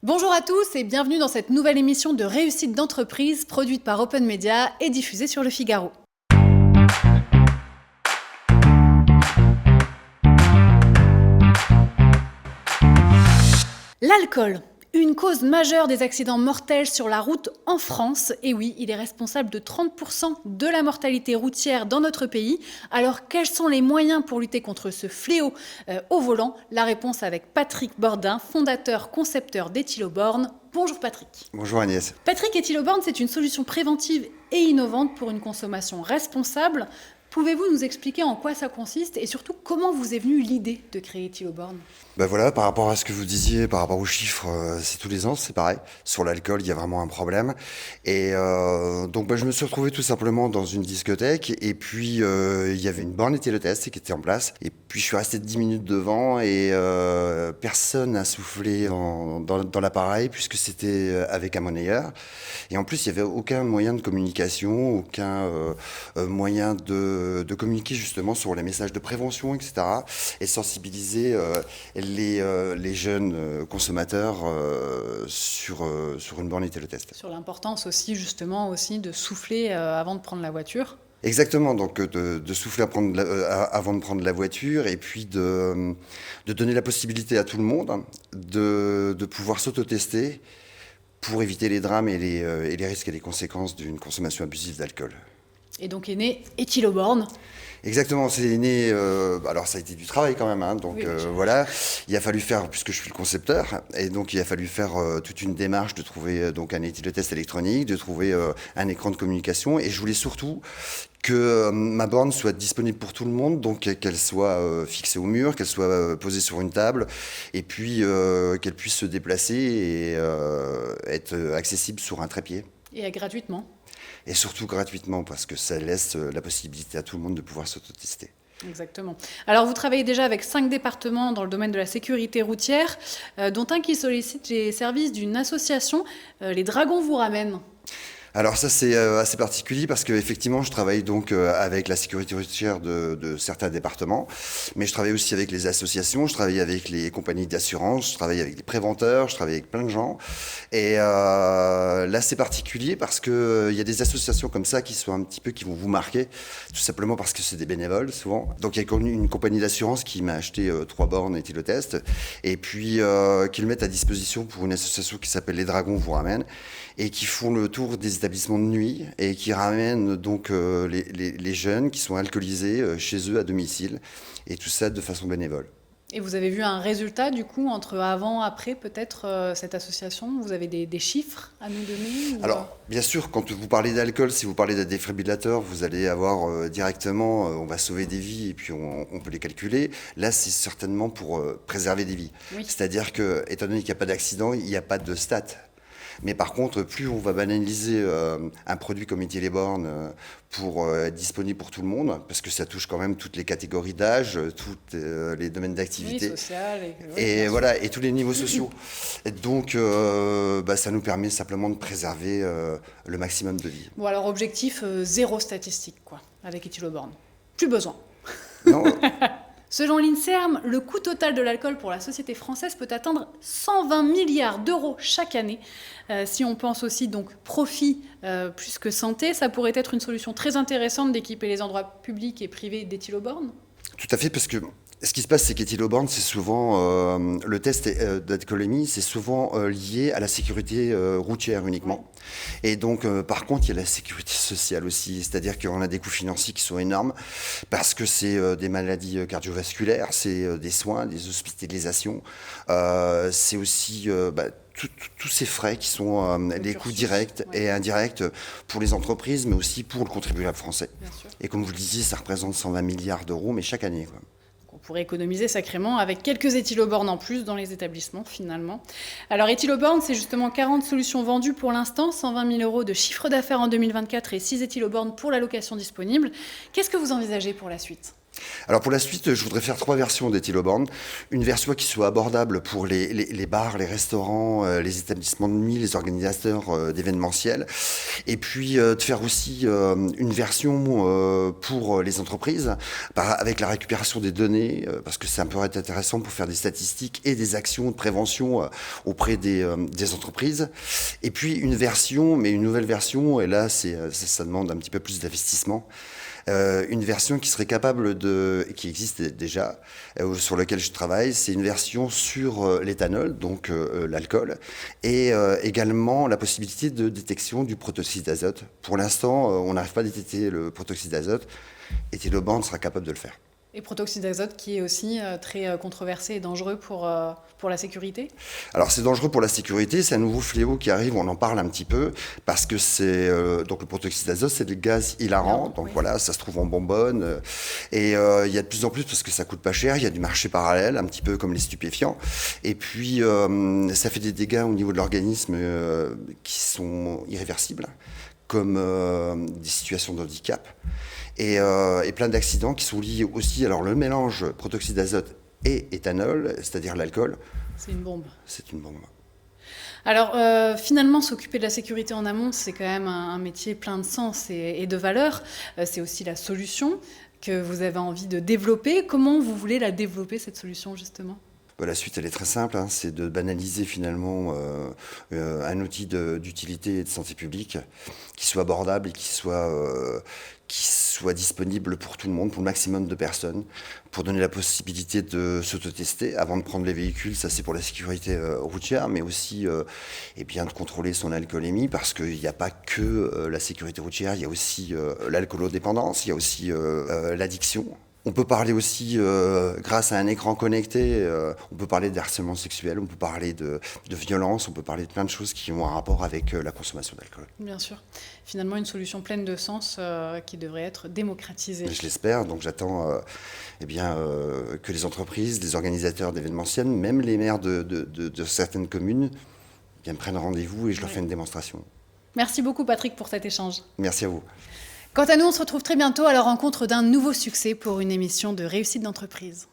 Bonjour à tous et bienvenue dans cette nouvelle émission de réussite d'entreprise produite par Open Media et diffusée sur Le Figaro. L'alcool, une cause majeure des accidents mortels sur la route en France. Et oui, il est responsable de 30% de la mortalité routière dans notre pays. Alors, quels sont les moyens pour lutter contre ce fléau au volant? La réponse avec Patrick Bordin, fondateur, concepteur d'Ethyloborn. Bonjour Patrick. Bonjour Agnès. Patrick, Ethyloborn, c'est une solution préventive et innovante pour une consommation responsable. Pouvez-vous nous expliquer en quoi ça consiste et surtout comment vous est venue l'idée de créer Ethyloborn? Ben voilà, par rapport à ce que vous disiez, par rapport aux chiffres, c'est tous les ans, c'est pareil. Sur l'alcool, il y a vraiment un problème. Et donc je me suis retrouvé tout simplement dans une discothèque et puis il y avait une borne éthylotest qui était en place. Et puis je suis resté 10 minutes devant et personne n'a soufflé dans l'appareil puisque c'était avec un monnayeur. Et en plus, il n'y avait aucun moyen de communication, aucun moyen de communiquer justement sur les messages de prévention, etc. Et sensibiliser les jeunes consommateurs sur une borne éthylotest. Sur l'importance aussi justement de souffler avant de prendre la voiture. Exactement, donc de souffler avant de prendre la voiture et puis de donner la possibilité à tout le monde de pouvoir s'autotester pour éviter les drames et les risques et les conséquences d'une consommation abusive d'alcool. Et donc est né Ethyloborn. Exactement, c'est né. Alors ça a été du travail quand même, hein, donc oui, voilà. Il a fallu faire, puisque je suis le concepteur, et donc il a fallu faire toute une démarche de trouver donc un éthylotest électronique, de trouver un écran de communication, et je voulais surtout que ma borne soit disponible pour tout le monde, donc qu'elle soit fixée au mur, qu'elle soit posée sur une table, et puis qu'elle puisse se déplacer et être accessible sur un trépied. Et gratuitement. Et surtout gratuitement, parce que ça laisse la possibilité à tout le monde de pouvoir s'autotester. Exactement. Alors vous travaillez déjà avec 5 départements dans le domaine de la sécurité routière, dont un qui sollicite les services d'une association, les Dragons vous ramènent. Alors ça c'est assez particulier parce qu'effectivement je travaille donc avec la sécurité routière de certains départements, mais je travaille aussi avec les associations, je travaille avec les compagnies d'assurance, je travaille avec les préventeurs, je travaille avec plein de gens. Et là c'est particulier parce que il y a des associations comme ça qui vont vous marquer, tout simplement parce que c'est des bénévoles souvent. Donc il y a une compagnie d'assurance qui m'a acheté 3 bornes éthylotest et puis qui le mettent à disposition pour une association qui s'appelle Les Dragons vous ramènent et qui font le tour des établissements de nuit et qui ramènent donc les jeunes qui sont alcoolisés chez eux à domicile et tout ça de façon bénévole. Et vous avez vu un résultat du coup entre avant, après peut-être cette association? Vous avez des chiffres à nous donner Alors bien sûr, quand vous parlez d'alcool, si vous parlez d'un défibrillateur, vous allez avoir directement, on va sauver des vies et puis on peut les calculer. Là c'est certainement pour préserver des vies. Oui. C'est-à-dire que étant donné qu'il n'y a pas d'accident, il n'y a pas de stats. Mais par contre, plus on va banaliser un produit comme Ethyloborn pour être disponible pour tout le monde, parce que ça touche quand même toutes les catégories d'âge, tous les domaines d'activité, oui, social et voilà, et tous les niveaux sociaux. Et donc, ça nous permet simplement de préserver le maximum de vie. Bon alors objectif zéro statistique quoi, avec Ethyloborn. Plus besoin. Non. Selon l'INSERM, le coût total de l'alcool pour la société française peut atteindre 120 milliards d'euros chaque année. Si on pense aussi donc profit plus que santé, ça pourrait être une solution très intéressante d'équiper les endroits publics et privés d'Ethyloborn. Tout à fait, parce que ce qui se passe, c'est qu'Ethyloborn, c'est souvent le test d'alcoolémie, c'est souvent lié à la sécurité routière uniquement. Et donc, par contre, il y a la sécurité sociale aussi, c'est-à-dire qu'on a des coûts financiers qui sont énormes parce que c'est des maladies cardiovasculaires, c'est des soins, des hospitalisations, c'est aussi tous ces frais qui sont des coûts directs et indirects pour les entreprises, mais aussi pour le contribuable français. Et comme vous le disiez, ça représente 120 milliards d'euros, mais chaque année, quoi. On pourrait économiser sacrément avec quelques Ethyloborn en plus dans les établissements finalement. Alors Ethyloborn, c'est justement 40 solutions vendues pour l'instant, 120 000 euros de chiffre d'affaires en 2024 et 6 Ethyloborn pour la location disponible. Qu'est-ce que vous envisagez pour la suite ? Alors pour la suite, je voudrais faire 3 versions d'Ethyloborn. Une version qui soit abordable pour les bars, les restaurants, les établissements de nuit, les organisateurs d'événementiels. Et puis de faire aussi une version pour les entreprises, avec la récupération des données, parce que ça peut être intéressant pour faire des statistiques et des actions de prévention auprès des entreprises. Et puis une version, mais une nouvelle version, et là ça demande un petit peu plus d'investissement. Une version qui serait capable qui existe déjà, sur laquelle je travaille, c'est une version sur l'éthanol, donc l'alcool, et également la possibilité de détection du protoxyde d'azote. Pour l'instant, on n'arrive pas à détecter le protoxyde d'azote, et Ethyloborn sera capable de le faire. Et protoxyde d'azote qui est aussi très controversé et dangereux pour la sécurité. Alors c'est dangereux pour la sécurité, c'est un nouveau fléau qui arrive, on en parle un petit peu, parce que donc le protoxyde d'azote, c'est le gaz hilarant, donc oui. Voilà, ça se trouve en bonbonne, et il y a de plus en plus, parce que ça coûte pas cher, il y a du marché parallèle, un petit peu comme les stupéfiants, et puis ça fait des dégâts au niveau de l'organisme qui sont irréversibles, comme des situations de handicap. Et plein d'accidents qui sont liés aussi. Alors le mélange protoxyde d'azote et éthanol, c'est-à-dire l'alcool. C'est une bombe. C'est une bombe. Alors finalement, s'occuper de la sécurité en amont, c'est quand même un métier plein de sens et de valeur. C'est aussi la solution que vous avez envie de développer. Comment vous voulez la développer, cette solution, justement ? La suite, elle est très simple, c'est de banaliser finalement un outil d'utilité et de santé publique qui soit abordable et qui soit disponible pour tout le monde, pour le maximum de personnes, pour donner la possibilité de s'autotester avant de prendre les véhicules. Ça, c'est pour la sécurité routière, mais aussi de contrôler son alcoolémie, parce qu'il n'y a pas que la sécurité routière, il y a aussi l'alcoolodépendance, il y a aussi l'addiction. On peut parler aussi, grâce à un écran connecté, on peut parler de harcèlement sexuel, on peut parler de violence, on peut parler de plein de choses qui ont un rapport avec la consommation d'alcool. Bien sûr. Finalement, une solution pleine de sens qui devrait être démocratisée. Je l'espère, donc j'attends que les entreprises, les organisateurs d'événementiels, même les maires de certaines communes, prennent rendez-vous et je leur fais une démonstration. Merci beaucoup Patrick pour cet échange. Merci à vous. Quant à nous, on se retrouve très bientôt à la rencontre d'un nouveau succès pour une émission de réussite d'entreprise.